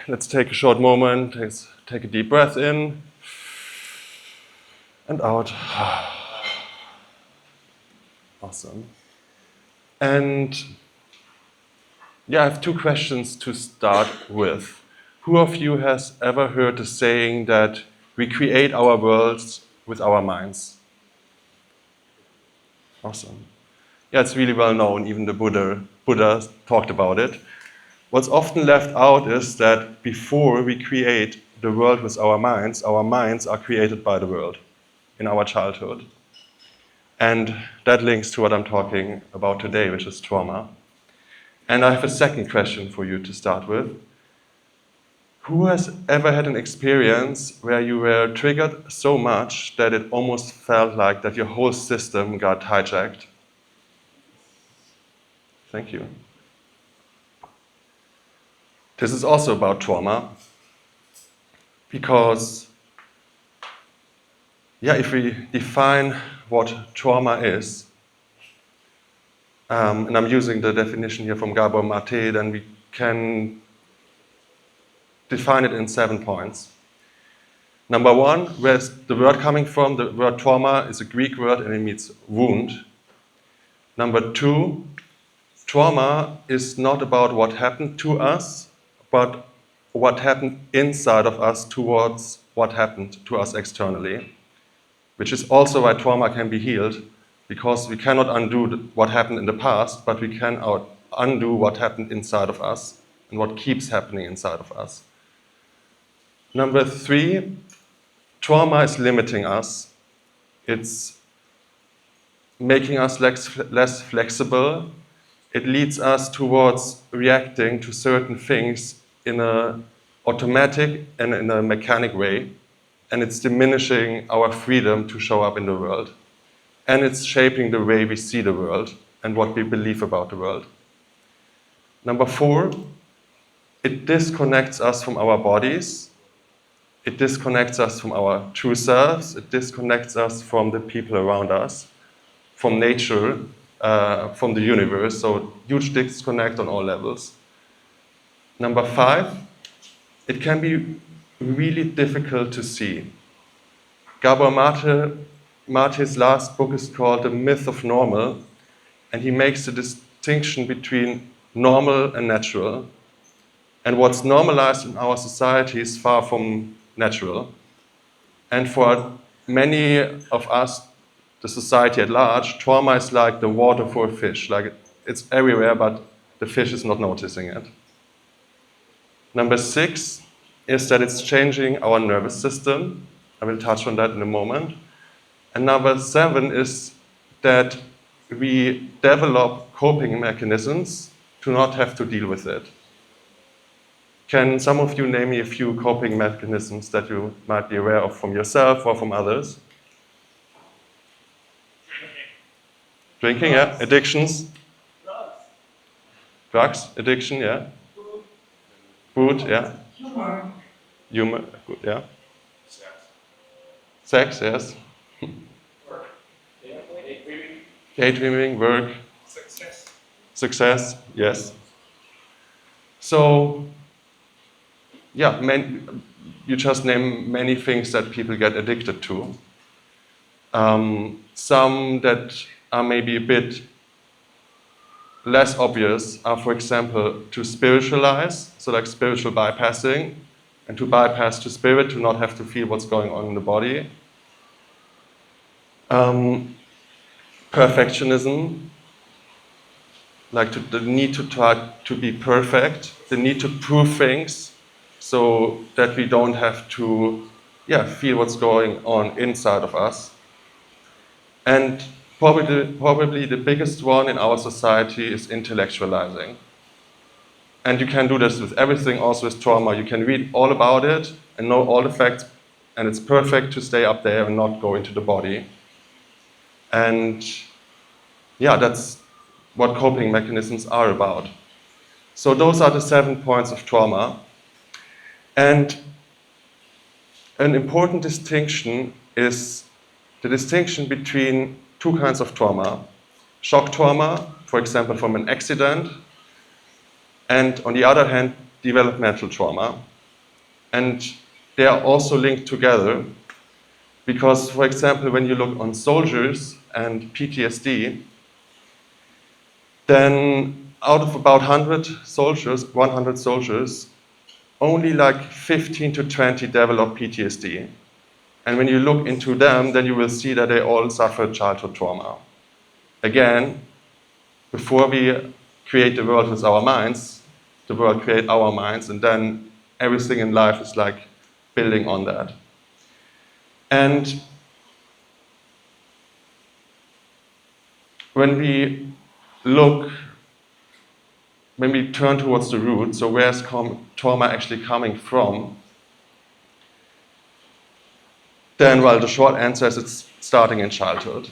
Let's take a short moment. Let's take a deep breath in and out. Awesome. And yeah, I have two questions to start with. Who of you has ever heard the saying that we create our worlds with our minds? Awesome. Yeah, it's really well known. Even the Buddha talked about it. What's often left out is that before we create the world with our minds are created by the world in our childhood. And that links to what I'm talking about today, which is trauma. And I have a second question for you to start with. Who has ever had an experience where you were triggered so much that it almost felt like that your whole system got hijacked? Thank you. This is also about trauma, because if we define what trauma is, and I'm using the definition here from Gabor Mate, then we can define it in 7 points. Number one, where's the word coming from? The word trauma is a Greek word and it means wound. Number two, trauma is not about what happened to us, but what happened inside of us towards what happened to us externally, which is also why trauma can be healed, because we cannot undo what happened in the past, but we can undo what happened inside of us and what keeps happening inside of us. Number three, trauma is limiting us. It's making us less flexible. It leads us towards reacting to certain things in an automatic and in a mechanic way, and it's diminishing our freedom to show up in the world. And it's shaping the way we see the world and what we believe about the world. Number four, it disconnects us from our bodies. It disconnects us from our true selves. It disconnects us from the people around us, from nature, from the universe. So huge disconnect on all levels. Number five, it can be really difficult to see. Gabor Mate's last book is called The Myth of Normal, and he makes the distinction between normal and natural. And what's normalized in our society is far from natural. And for many of us, the society at large, trauma is like the water for a fish. Like it's everywhere, but the fish is not noticing it. Number six is that it's changing our nervous system. I will touch on that in a moment. And number seven is that we develop coping mechanisms to not have to deal with it. Can some of you name me a few coping mechanisms that you might be aware of from yourself or from others? Drinking, yeah. Addictions? Drugs, addiction, yeah. Food, yeah. Humor, good, yeah. Sex, yes. Work. Daydreaming, work. Success, yes. So, you just name many things that people get addicted to. Some that are maybe a bit less obvious are, for example, to spiritualize, so like spiritual bypassing, and to bypass to spirit, to not have to feel what's going on in the body. Perfectionism, like the need to try to be perfect, the need to prove things so that we don't have to feel what's going on inside of us. And probably the biggest one in our society is intellectualizing. And you can do this with everything, also with trauma. You can read all about it and know all the facts, and it's perfect to stay up there and not go into the body. And that's what coping mechanisms are about. So those are the 7 points of trauma. And an important distinction is the distinction between two kinds of trauma. Shock trauma, for example, from an accident, and on the other hand, developmental trauma. And they are also linked together because, for example, when you look on soldiers and PTSD, then out of about 100 soldiers, only like 15 to 20 develop PTSD. And when you look into them, then you will see that they all suffered childhood trauma. Again, before we create the world with our minds, the world creates our minds, and then everything in life is like building on that. And when we turn towards the root, so where's trauma actually coming from, then, well, the short answer is it's starting in childhood.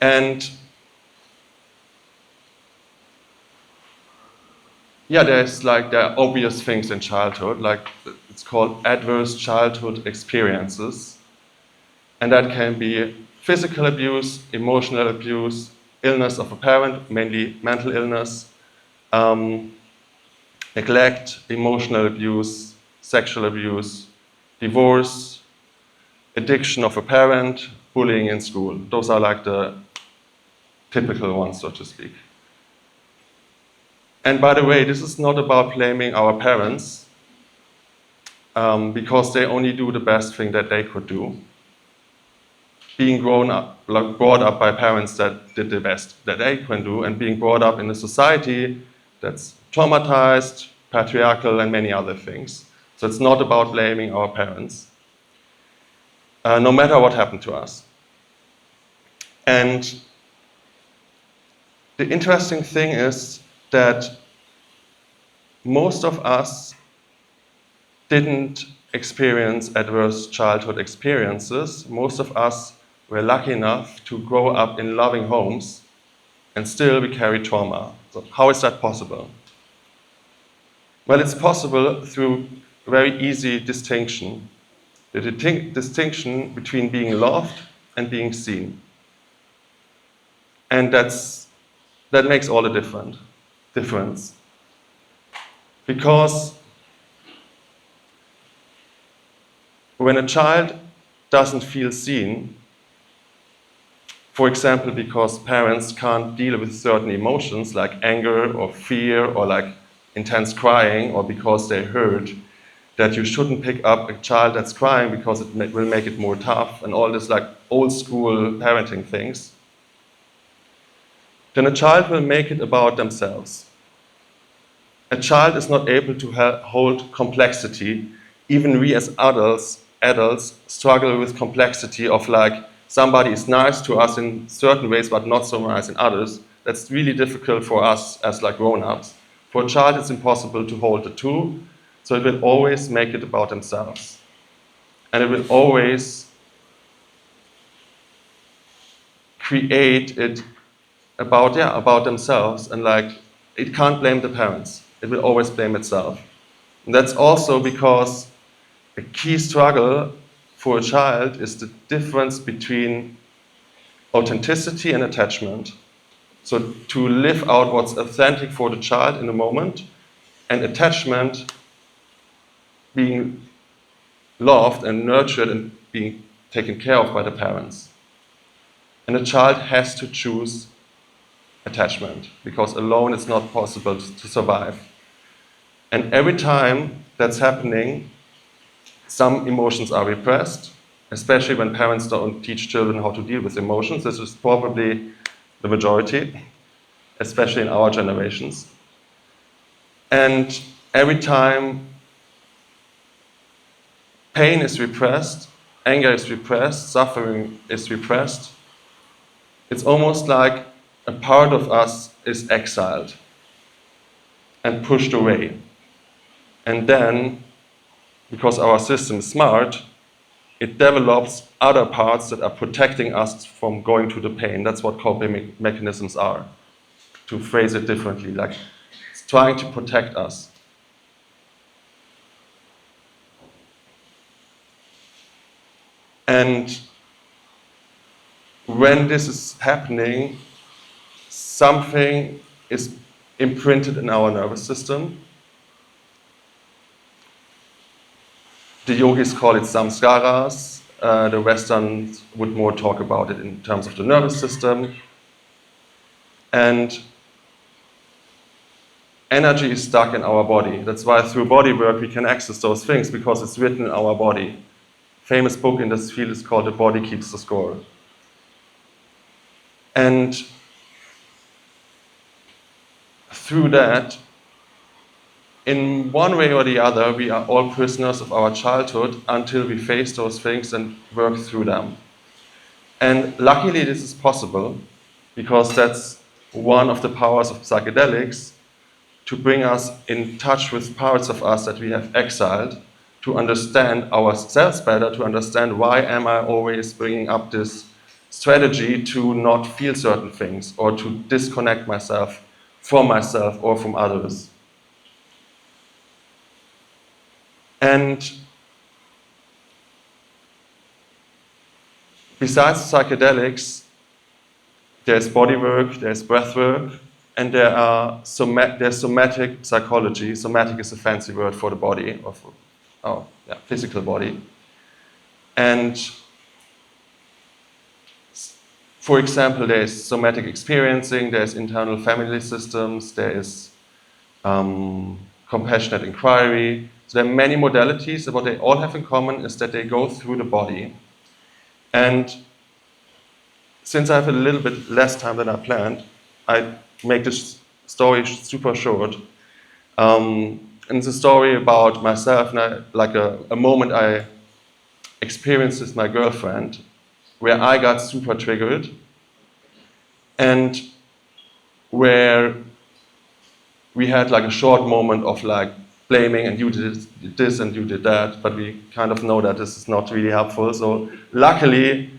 And yeah, there are obvious things in childhood, like it's called adverse childhood experiences. And that can be physical abuse, emotional abuse, illness of a parent, mainly mental illness, neglect, emotional abuse, sexual abuse, divorce, addiction of a parent, bullying in school. Those are like the typical ones, so to speak. And by the way, this is not about blaming our parents, because they only do the best thing that they could do. Being brought up by parents that did the best that they can do, and being brought up in a society that's traumatized, patriarchal, and many other things. So it's not about blaming our parents, no matter what happened to us. And the interesting thing is that most of us didn't experience adverse childhood experiences. Most of us were lucky enough to grow up in loving homes, and still we carry trauma. So how is that possible? Well, it's possible through a very easy distinction. The distinction between being loved and being seen. And that makes all the difference. Because when a child doesn't feel seen, for example, because parents can't deal with certain emotions like anger or fear or like intense crying, or because they heard that you shouldn't pick up a child that's crying because it will make it more tough, and all this like old school parenting things, then a child will make it about themselves. A child is not able to hold complexity. Even we as adults struggle with complexity of like, somebody is nice to us in certain ways but not so nice in others. That's really difficult for us as like grown-ups. For a child, it's impossible to hold the two, so it will always make it about themselves. And it will always create it about themselves, and like, it can't blame the parents. It will always blame itself. And that's also because a key struggle for a child is the difference between authenticity and attachment. So to live out what's authentic for the child in the moment, and attachment, being loved and nurtured and being taken care of by the parents. And a child has to choose attachment, because alone it's not possible to survive. And every time that's happening, some emotions are repressed, especially when parents don't teach children how to deal with emotions. This is probably the majority, especially in our generations. And every time pain is repressed, anger is repressed, suffering is repressed, it's almost like a part of us is exiled and pushed away. And then, because our system is smart, it develops other parts that are protecting us from going through the pain. That's what coping mechanisms are. To phrase it differently, like it's trying to protect us. And when this is happening, something is imprinted in our nervous system, The yogis call it samskaras. The Westerns would more talk about it in terms of the nervous system. And energy is stuck in our body. That's why through body work we can access those things, because it's written in our body. Famous book in this field is called The Body Keeps the Score. And through that, in one way or the other, we are all prisoners of our childhood until we face those things and work through them. And luckily this is possible, because that's one of the powers of psychedelics, to bring us in touch with parts of us that we have exiled, to understand ourselves better, to understand why am I always bringing up this strategy to not feel certain things, or to disconnect myself from myself or from others. And besides psychedelics, there's body work, there's breath work, and there's somatic psychology. Somatic is a fancy word for the body, or for physical body. And for example, there's somatic experiencing, there's internal family systems, there is compassionate inquiry. So there are many modalities, and what they all have in common is that they go through the body. And since I have a little bit less time than I planned, I make this story super short. And it's a story about myself, and like a moment I experienced with my girlfriend, where I got super triggered, and where we had like a short moment of like blaming, and you did this and you did that, but we kind of know that this is not really helpful. So luckily,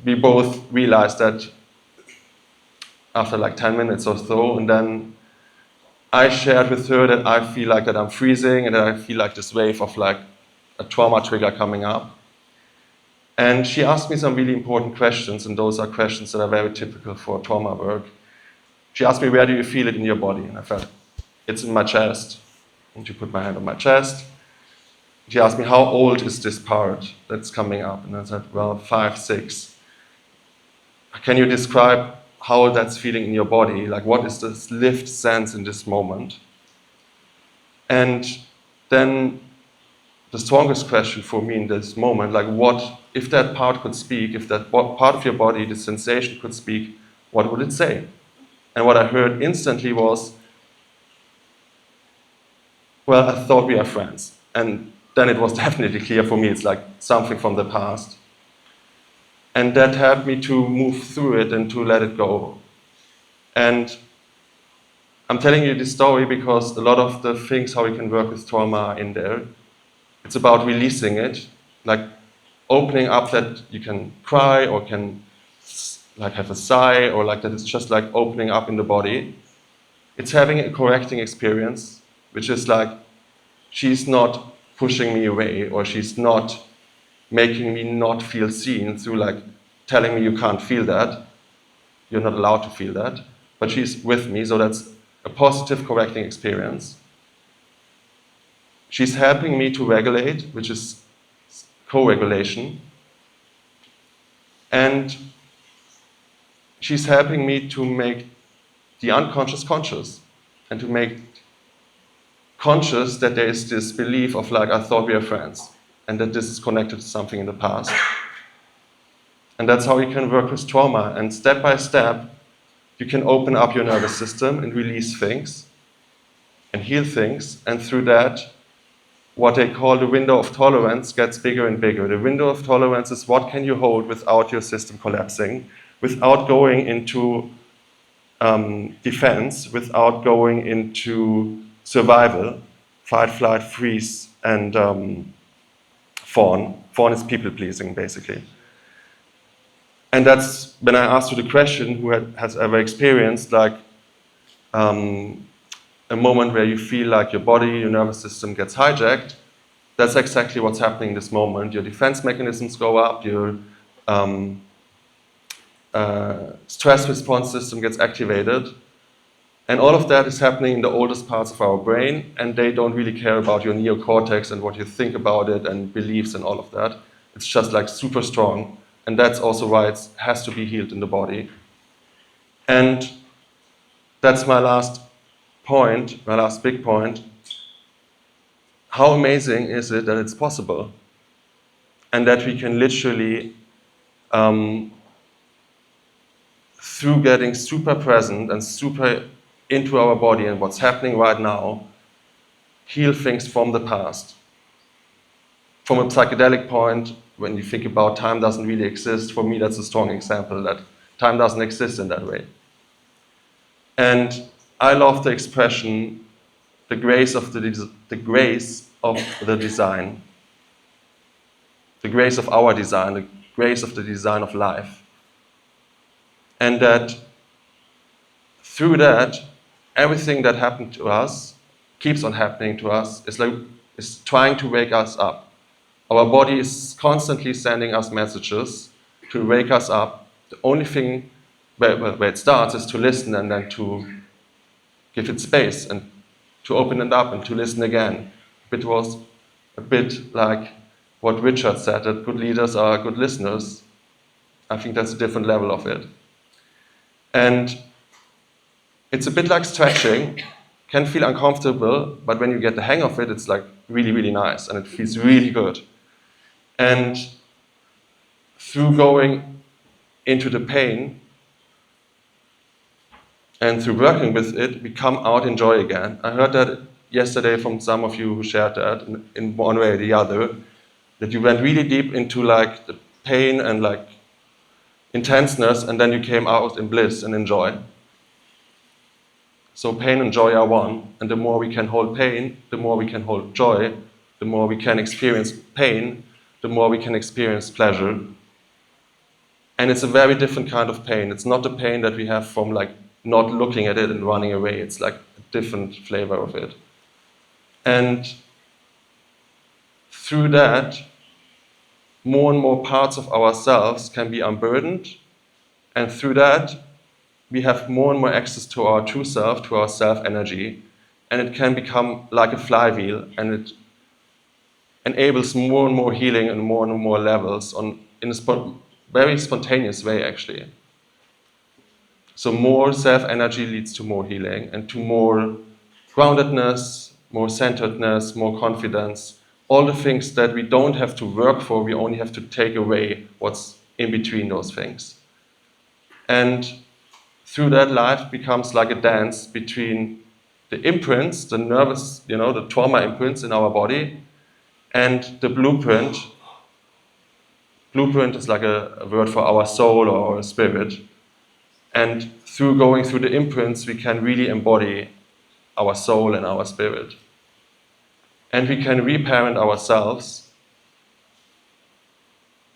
we both realized that after like 10 minutes or so, and then I shared with her that I feel like that I'm freezing, and that I feel like this wave of like a trauma trigger coming up. And she asked me some really important questions, and those are questions that are very typical for trauma work. She asked me, where do you feel it in your body? And I felt, it's in my chest. And she put my hand on my chest. She asked me, how old is this part that's coming up? And I said, well, 5, 6. Can you describe how that's feeling in your body? Like, what is this lived sense in this moment? And then the strongest question for me in this moment, like, what, if that part could speak, if that part of your body, the sensation could speak, what would it say? And what I heard instantly was, well, I thought we are friends. And then it was definitely clear for me, it's like something from the past. And that helped me to move through it and to let it go. And I'm telling you this story because a lot of the things how we can work with trauma are in there. It's about releasing it, like opening up that you can cry or can like have a sigh, or like that it's just like opening up in the body. It's having a correcting experience, which is like she's not pushing me away, or she's not making me not feel seen through like telling me you can't feel that, you're not allowed to feel that, but she's with me, so that's a positive correcting experience. She's helping me to regulate, which is co-regulation, and she's helping me to make the unconscious conscious, and to make conscious that there is this belief of like, I thought we were friends, and that this is connected to something in the past. And that's how you can work with trauma. And step by step, you can open up your nervous system and release things and heal things. And through that, what they call the window of tolerance gets bigger and bigger. The window of tolerance is what can you hold without your system collapsing, without going into defense, without going into survival, fight, flight, freeze, and fawn. Fawn is people-pleasing, basically. And that's when I asked you the question, who has ever experienced like a moment where you feel like your body, your nervous system gets hijacked. That's exactly what's happening in this moment. Your defense mechanisms go up, your stress response system gets activated, And all of that is happening in the oldest parts of our brain, and they don't really care about your neocortex and what you think about it and beliefs and all of that. It's just like super strong, and that's also why it has to be healed in the body. And that's my last point, my last big point. How amazing is it that it's possible? And that we can literally, through getting super present and super into our body and what's happening right now, heal things from the past. From a psychedelic point, when you think about time doesn't really exist, for me that's a strong example that time doesn't exist in that way. And I love the expression, the grace of the design, the grace of our design, the grace of the design of life. And that through that, everything that happened to us, keeps on happening to us, is trying to wake us up. Our body is constantly sending us messages to wake us up. The only thing where it starts is to listen and then to give it space and to open it up and to listen again. It was a bit like what Richard said, that good leaders are good listeners. I think that's a different level of it. And it's a bit like stretching, can feel uncomfortable, but when you get the hang of it, it's like really, really nice and it feels really good. And through going into the pain and through working with it, we come out in joy again. I heard that yesterday from some of you who shared that in one way or the other, that you went really deep into like the pain and like intenseness, and then you came out in bliss and in joy. So pain and joy are one, and the more we can hold pain, the more we can hold joy, the more we can experience pain, the more we can experience pleasure. And it's a very different kind of pain. It's not the pain that we have from like not looking at it and running away. It's like a different flavor of it. And through that, more and more parts of ourselves can be unburdened, and through that, we have more and more access to our true self, to our self-energy, and it can become like a flywheel, and it enables more and more healing and more levels in a very spontaneous way, actually. So more self-energy leads to more healing and to more groundedness, more centeredness, more confidence, all the things that we don't have to work for, we only have to take away what's in between those things. And through that, life becomes like a dance between the imprints, the nervous, the trauma imprints in our body, and the blueprint. Blueprint is like a word for our soul or our spirit. And through going through the imprints, we can really embody our soul and our spirit. And we can reparent ourselves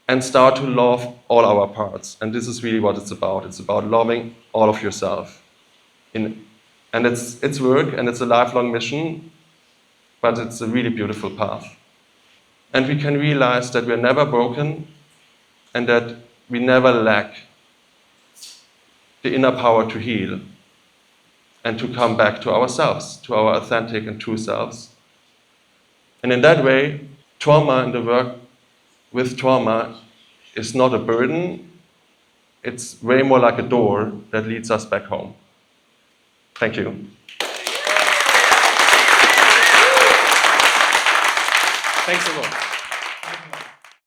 and start to love all our parts. And this is really what it's about. It's about loving all of yourself. And it's work and it's a lifelong mission, but it's a really beautiful path. And we can realize that we're never broken and that we never lack the inner power to heal and to come back to ourselves, to our authentic and true selves. And in that way, trauma and the work with trauma is not a burden, it's way more like a door that leads us back home. Thank you. Thanks a lot.